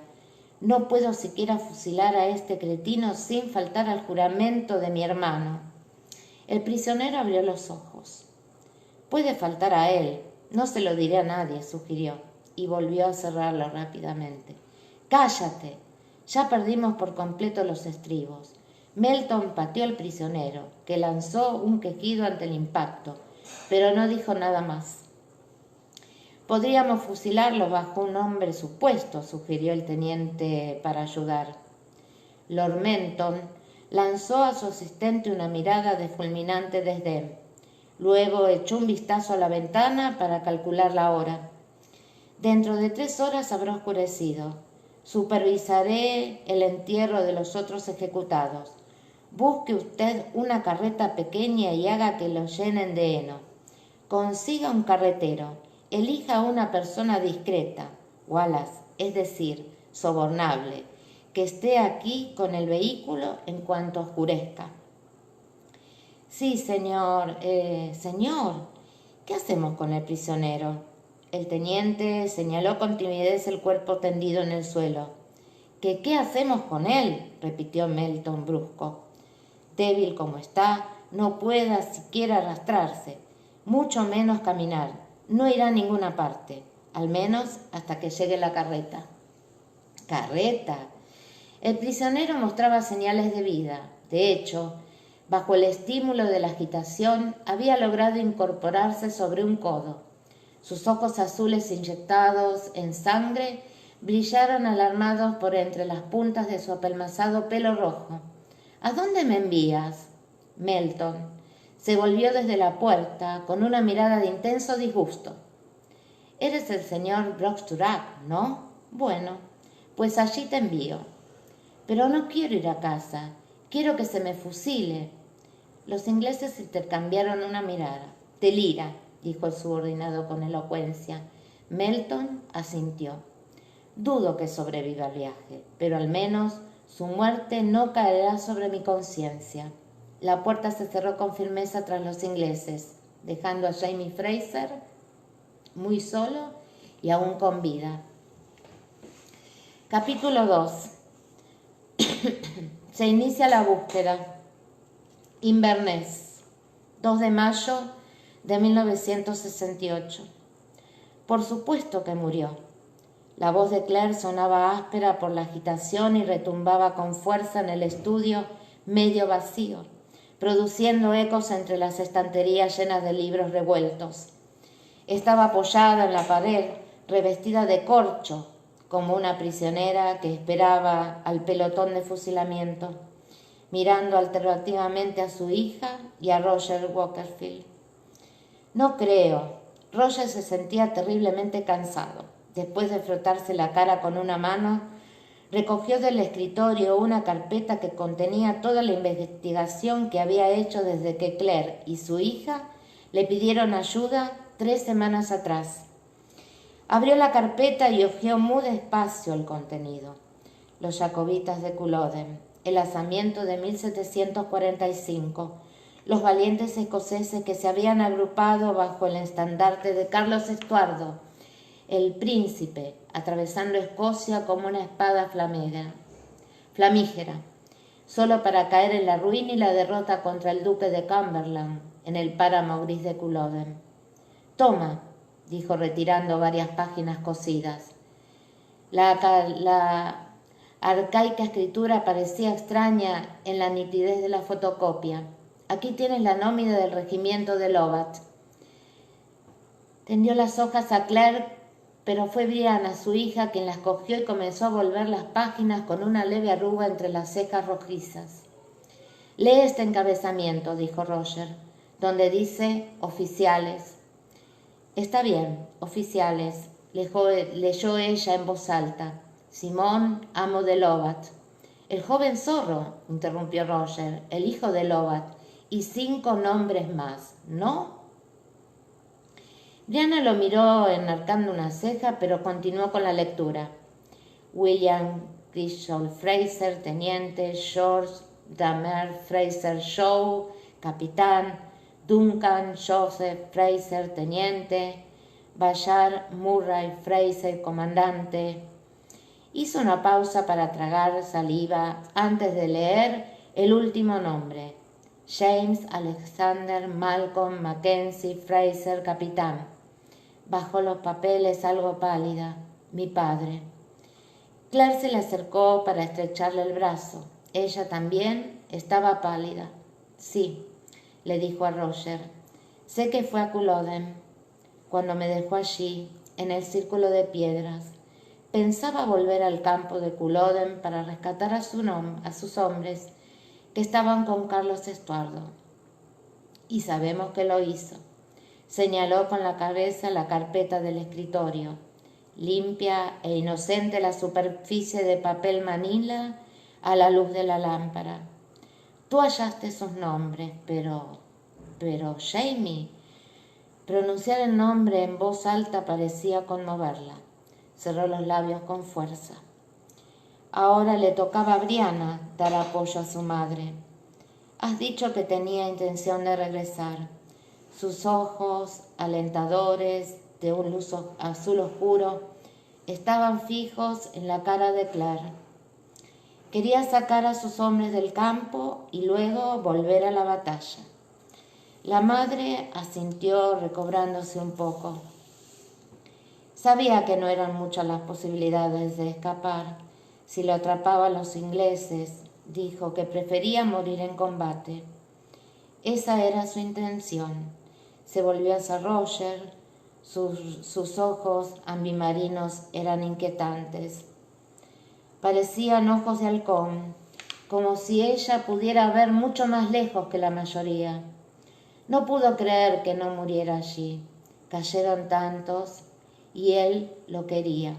No puedo siquiera fusilar a este cretino sin faltar al juramento de mi hermano. El prisionero abrió los ojos. Puede faltar a él. No se lo diré a nadie, sugirió, y volvió a cerrarlo rápidamente. ¡Cállate! Ya perdimos por completo los estribos. Melton pateó al prisionero, que lanzó un quejido ante el impacto, pero no dijo nada más. Podríamos fusilarlo bajo un nombre supuesto, sugirió el teniente para ayudar. Lord Melton lanzó a su asistente una mirada de fulminante desdén. Luego echó un vistazo a la ventana para calcular la hora. Dentro de 3 horas habrá oscurecido. Supervisaré el entierro de los otros ejecutados. Busque usted una carreta pequeña y haga que lo llenen de heno. Consiga un carretero. Elija a una persona discreta, Wallace, es decir, sobornable, que esté aquí con el vehículo en cuanto oscurezca. Sí, señor. Señor, ¿qué hacemos con el prisionero? El teniente señaló con timidez el cuerpo tendido en el suelo. ¿Qué hacemos con él? Repitió Melton brusco. Débil como está, no pueda siquiera arrastrarse, mucho menos caminar. No irá a ninguna parte, al menos hasta que llegue la carreta. ¿Carreta? El prisionero mostraba señales de vida. De hecho, bajo el estímulo de la agitación, había logrado incorporarse sobre un codo. Sus ojos azules inyectados en sangre brillaron alarmados por entre las puntas de su apelmazado pelo rojo. ¿A dónde me envías? Melton se volvió desde la puerta con una mirada de intenso disgusto. Eres el señor Brocksturat, ¿no? Bueno, pues allí te envío. Pero no quiero ir a casa, quiero que se me fusile. Los ingleses intercambiaron una mirada. Delira, dijo el subordinado con elocuencia. Melton asintió. Dudo que sobreviva al viaje, pero al menos su muerte no caerá sobre mi conciencia. La puerta se cerró con firmeza tras los ingleses, dejando a Jamie Fraser muy solo y aún con vida. Capítulo 2. Se inicia la búsqueda. Inverness, 2 de mayo de 1968. Por supuesto que murió. La voz de Claire sonaba áspera por la agitación y retumbaba con fuerza en el estudio medio vacío, produciendo ecos entre las estanterías llenas de libros revueltos. Estaba apoyada en la pared, revestida de corcho, como una prisionera que esperaba al pelotón de fusilamiento, mirando alternativamente a su hija y a Roger Wakefield. No creo. Roger se sentía terriblemente cansado. Después de frotarse la cara con una mano, recogió del escritorio una carpeta que contenía toda la investigación que había hecho desde que Claire y su hija le pidieron ayuda 3 semanas atrás. Abrió la carpeta y hojeó muy despacio el contenido. Los jacobitas de Culloden, el alzamiento de 1745, los valientes escoceses que se habían agrupado bajo el estandarte de Carlos Estuardo, el príncipe, atravesando Escocia como una espada flamígera, solo para caer en la ruina y la derrota contra el duque de Cumberland, en el páramo gris de Culloden. «Toma», dijo retirando varias páginas cosidas. La arcaica escritura parecía extraña en la nitidez de la fotocopia. «Aquí tienes la nómina del regimiento de Lovat». Tendió las hojas a Claire, pero fue Brianna, su hija, quien las cogió y comenzó a volver las páginas con una leve arruga entre las cejas rojizas. «Lee este encabezamiento», dijo Roger, «donde dice oficiales». «Está bien, oficiales», leyó ella en voz alta. «Simón, amo de Lovat». «El joven zorro», interrumpió Roger, «el hijo de Lovat, y 5 nombres más, ¿no?» Brianna lo miró enarcando una ceja, pero continuó con la lectura. «William Criswell Fraser, teniente. George Damer Fraser Shaw, capitán. Duncan Joseph Fraser, teniente. Bayard Murray Fraser, comandante». Hizo una pausa para tragar saliva antes de leer el último nombre. «James Alexander Malcolm Mackenzie Fraser, capitán». Bajó los papeles algo pálida. «Mi padre». Claire se le acercó para estrecharle el brazo. Ella también estaba pálida. «Sí», le dijo a Roger. «Sé que fue a Culloden. Cuando me dejó allí, en el círculo de piedras, pensaba volver al campo de Culloden para rescatar a sus hombres que estaban con Carlos Estuardo. Y sabemos que lo hizo». Señaló con la cabeza la carpeta del escritorio. Limpia e inocente la superficie de papel manila a la luz de la lámpara. «Tú hallaste sus nombres, pero Jamie». Pronunciar el nombre en voz alta parecía conmoverla. Cerró los labios con fuerza. Ahora le tocaba a Brianna dar apoyo a su madre. «Has dicho que tenía intención de regresar». Sus ojos, alentadores, de un luz azul oscuro, estaban fijos en la cara de Claire. Quería sacar a sus hombres del campo y luego volver a la batalla. La madre asintió recobrándose un poco. Sabía que no eran muchas las posibilidades de escapar. Si lo atrapaban los ingleses, dijo que prefería morir en combate. Esa era su intención. Se volvió hacia Roger. Sus ojos ambimarinos eran inquietantes. Parecían ojos de halcón, como si ella pudiera ver mucho más lejos que la mayoría. No pudo creer que no muriera allí. Cayeron tantos y él lo quería.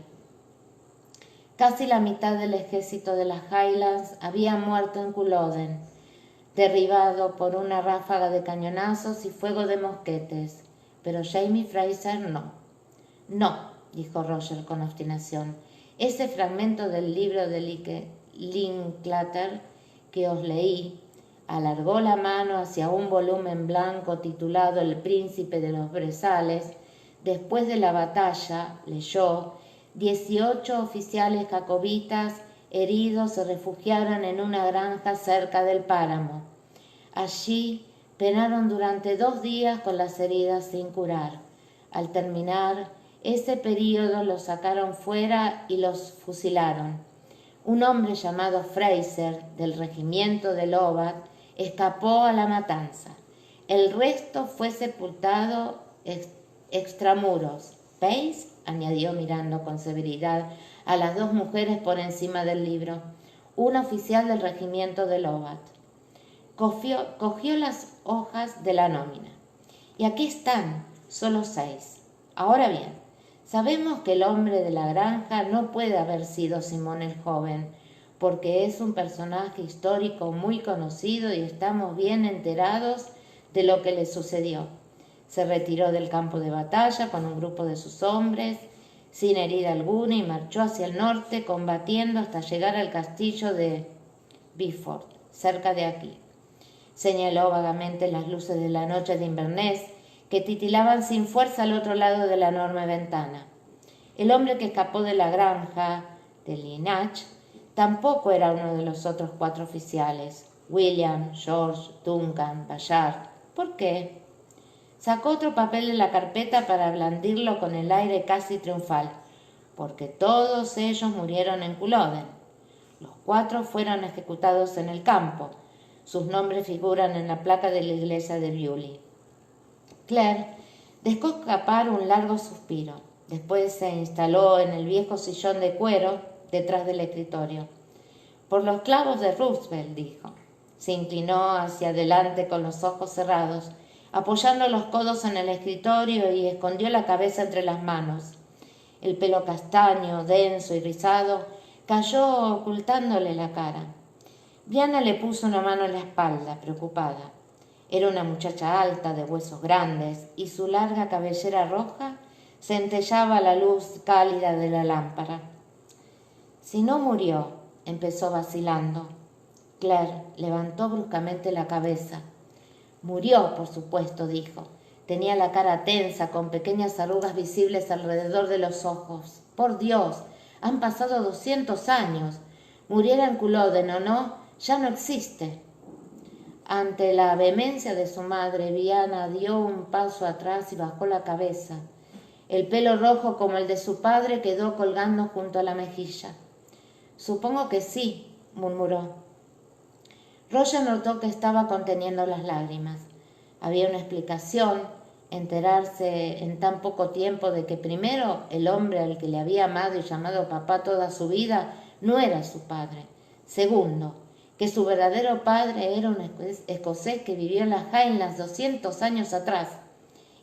Casi la mitad del ejército de las Highlands había muerto en Culloden, derribado por una ráfaga de cañonazos y fuego de mosquetes, pero Jamie Fraser no. «No», dijo Roger con obstinación, «ese fragmento del libro de Linklater que os leí». Alargó la mano hacia un volumen blanco titulado «El príncipe de los brezales». Después de la batalla, leyó, 18 oficiales jacobitas heridos se refugiaron en una granja cerca del páramo. Allí penaron durante 2 días con las heridas sin curar. Al terminar ese período los sacaron fuera y los fusilaron. Un hombre llamado Fraser, del regimiento de Lovat, escapó a la matanza. El resto fue sepultado extramuros. ¿Veis?, añadió mirando con severidad a las dos mujeres por encima del libro. Un oficial del regimiento de Lovat. Cogió las hojas de la nómina. Y aquí están, solo 6. Ahora bien, sabemos que el hombre de la granja no puede haber sido Simón el joven, porque es un personaje histórico muy conocido y estamos bien enterados de lo que le sucedió. Se retiró del campo de batalla con un grupo de sus hombres, sin herida alguna, y marchó hacia el norte, combatiendo hasta llegar al castillo de Beaufort, cerca de aquí. Señaló vagamente las luces de la noche de Inverness, que titilaban sin fuerza al otro lado de la enorme ventana. El hombre que escapó de la granja de Linnach tampoco era uno de los otros 4 oficiales, William, George, Duncan, Bayard. ¿Por qué? Sacó otro papel de la carpeta para blandirlo con el aire casi triunfal. Porque todos ellos murieron en Culloden. Los 4 fueron ejecutados en el campo. Sus nombres figuran en la placa de la iglesia de Beaulieu. Claire dejó escapar un largo suspiro. Después se instaló en el viejo sillón de cuero detrás del escritorio. Por los clavos de Roosevelt, dijo. Se inclinó hacia adelante con los ojos cerrados, apoyando los codos en el escritorio, y escondió la cabeza entre las manos. El pelo castaño, denso y rizado, cayó ocultándole la cara. Brianna le puso una mano en la espalda, preocupada. Era una muchacha alta, de huesos grandes, y su larga cabellera roja centellaba a la luz cálida de la lámpara. Si no murió, empezó vacilando. Claire levantó bruscamente la cabeza. Murió, por supuesto, dijo. Tenía la cara tensa, con pequeñas arrugas visibles alrededor de los ojos. Por Dios, han pasado 200 años. Muriera en Culloden o no, ya no existe. Ante la vehemencia de su madre, Brianna dio un paso atrás y bajó la cabeza. El pelo rojo como el de su padre quedó colgando junto a la mejilla. Supongo que sí, murmuró. Roger notó que estaba conteniendo las lágrimas. Había una explicación, enterarse en tan poco tiempo de que primero el hombre al que le había amado y llamado papá toda su vida no era su padre. Segundo, que su verdadero padre era un escocés que vivió en las Highlands 200 años atrás.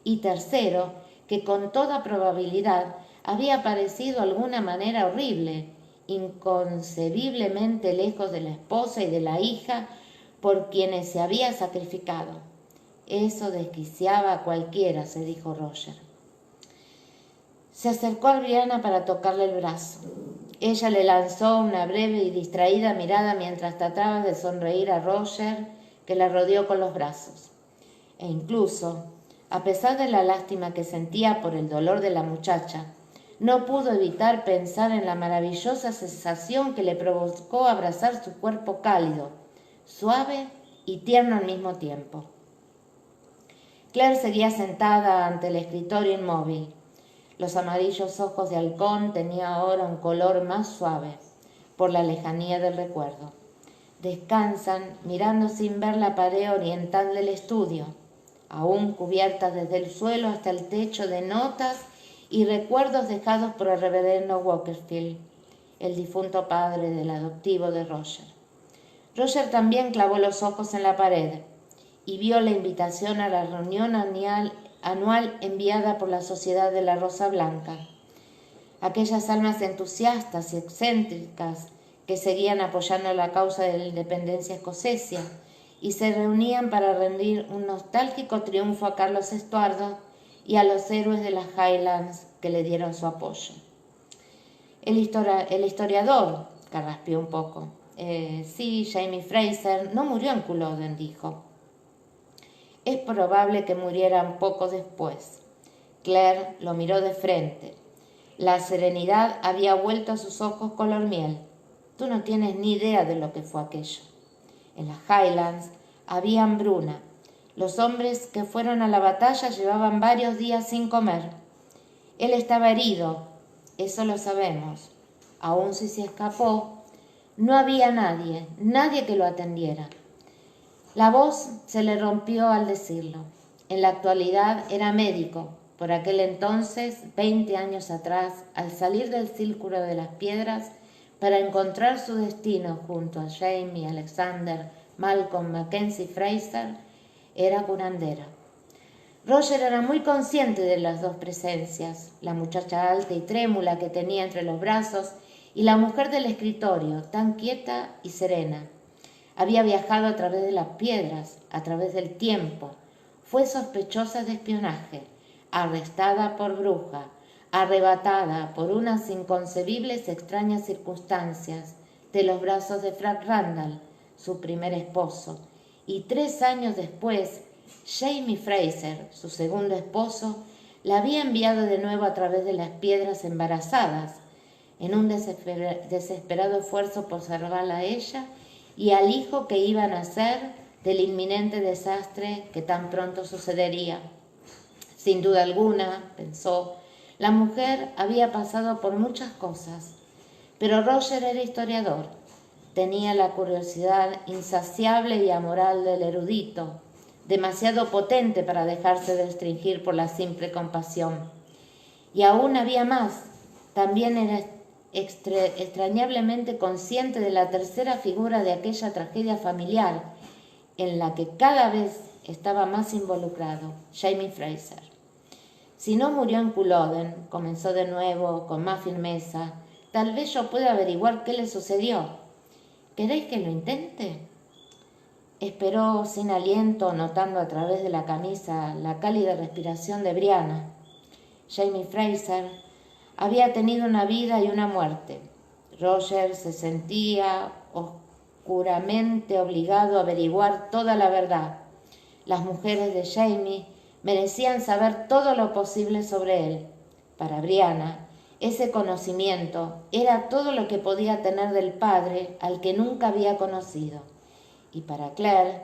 Y tercero, que con toda probabilidad había aparecido de alguna manera horrible, inconcebiblemente lejos de la esposa y de la hija por quienes se había sacrificado. Eso desquiciaba a cualquiera, se dijo Roger. Se acercó a Brianna para tocarle el brazo. Ella le lanzó una breve y distraída mirada mientras trataba de sonreír a Roger, que la rodeó con los brazos. E incluso, a pesar de la lástima que sentía por el dolor de la muchacha, no pudo evitar pensar en la maravillosa sensación que le provocó abrazar su cuerpo cálido, suave y tierno al mismo tiempo. Claire seguía sentada ante el escritorio inmóvil. Los amarillos ojos de halcón tenían ahora un color más suave, por la lejanía del recuerdo. Descansan mirando sin ver la pared oriental del estudio, aún cubierta desde el suelo hasta el techo de notas y recuerdos dejados por el reverendo Wakefield, el difunto padre del adoptivo de Roger. Roger también clavó los ojos en la pared y vio la invitación a la reunión anual enviada por la Sociedad de la Rosa Blanca. Aquellas almas entusiastas y excéntricas que seguían apoyando la causa de la independencia escocesa y se reunían para rendir un nostálgico triunfo a Carlos Estuardo y a los héroes de las Highlands que le dieron su apoyo. El historiador carraspeó un poco. Sí, Jamie Fraser no murió en Culloden, dijo. Es probable que murieran poco después. Claire lo miró de frente. La serenidad había vuelto a sus ojos color miel. Tú no tienes ni idea de lo que fue aquello. En las Highlands había hambruna. Los hombres que fueron a la batalla llevaban varios días sin comer. Él estaba herido, eso lo sabemos. Aun si se escapó, No había nadie que lo atendiera. La voz se le rompió al decirlo. En la actualidad era médico. Por aquel entonces, 20 años atrás, al salir del círculo de las piedras para encontrar su destino junto a Jamie, Alexander, Malcolm, Mackenzie Fraser, era curandera. Roger era muy consciente de las dos presencias, la muchacha alta y trémula que tenía entre los brazos y la mujer del escritorio, tan quieta y serena. Había viajado a través de las piedras, a través del tiempo. Fue sospechosa de espionaje, arrestada por bruja, arrebatada por unas inconcebibles extrañas circunstancias de los brazos de Frank Randall, su primer esposo, y 3 años después, Jamie Fraser, su segundo esposo, la había enviado de nuevo a través de las piedras embarazadas, en un desesperado esfuerzo por salvarla a ella y al hijo que iba a nacer del inminente desastre que tan pronto sucedería. Sin duda alguna, pensó, la mujer había pasado por muchas cosas, pero Roger era historiador. Tenía la curiosidad insaciable y amoral del erudito, demasiado potente para dejarse restringir por la simple compasión. Y aún había más, también era extrañablemente consciente de la tercera figura de aquella tragedia familiar en la que cada vez estaba más involucrado, Jamie Fraser. Si no murió en Culloden, comenzó de nuevo con más firmeza, tal vez yo pueda averiguar qué le sucedió. ¿Queréis que lo intente? Esperó sin aliento, notando a través de la camisa la cálida respiración de Brianna. Jamie Fraser había tenido una vida y una muerte. Roger se sentía oscuramente obligado a averiguar toda la verdad. Las mujeres de Jamie merecían saber todo lo posible sobre él. Para Brianna, ese conocimiento era todo lo que podía tener del padre al que nunca había conocido. Y para Claire,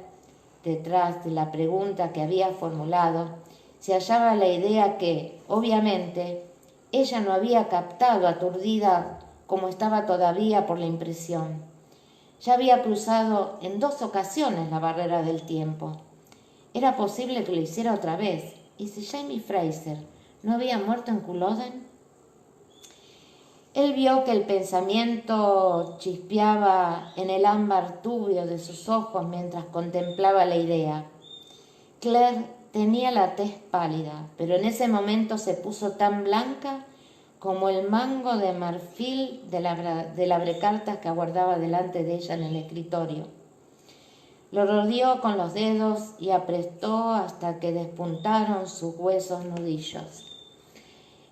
detrás de la pregunta que había formulado, se hallaba la idea que, obviamente, ella no había captado, aturdida como estaba todavía por la impresión. Ya había cruzado en 2 ocasiones la barrera del tiempo. Era posible que lo hiciera otra vez. ¿Y si Jamie Fraser no había muerto en Culloden? Él vio que el pensamiento chispeaba en el ámbar turbio de sus ojos mientras contemplaba la idea. Claire tenía la tez pálida, pero en ese momento se puso tan blanca como el mango de marfil del abrecartas que aguardaba delante de ella en el escritorio. Lo rodeó con los dedos y apretó hasta que despuntaron sus huesos nudillos.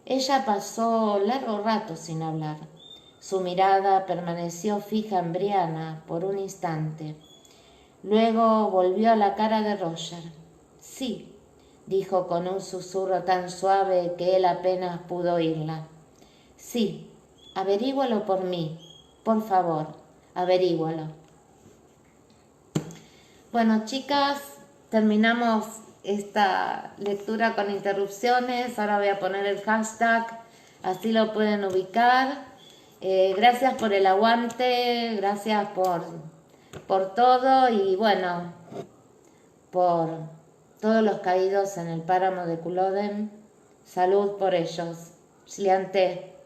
Ella pasó largo rato sin hablar. Su mirada permaneció fija en Brianna por un instante. Luego volvió a la cara de Roger. Sí, dijo con un susurro tan suave que él apenas pudo oírla. Sí, averígualo por mí. Por favor, averígualo. Bueno, chicas, terminamos esta lectura con interrupciones. Ahora voy a poner el hashtag, así lo pueden ubicar. Gracias por el aguante, gracias por todo y bueno, por todos los caídos en el páramo de Culloden. Salud por ellos. Sliante.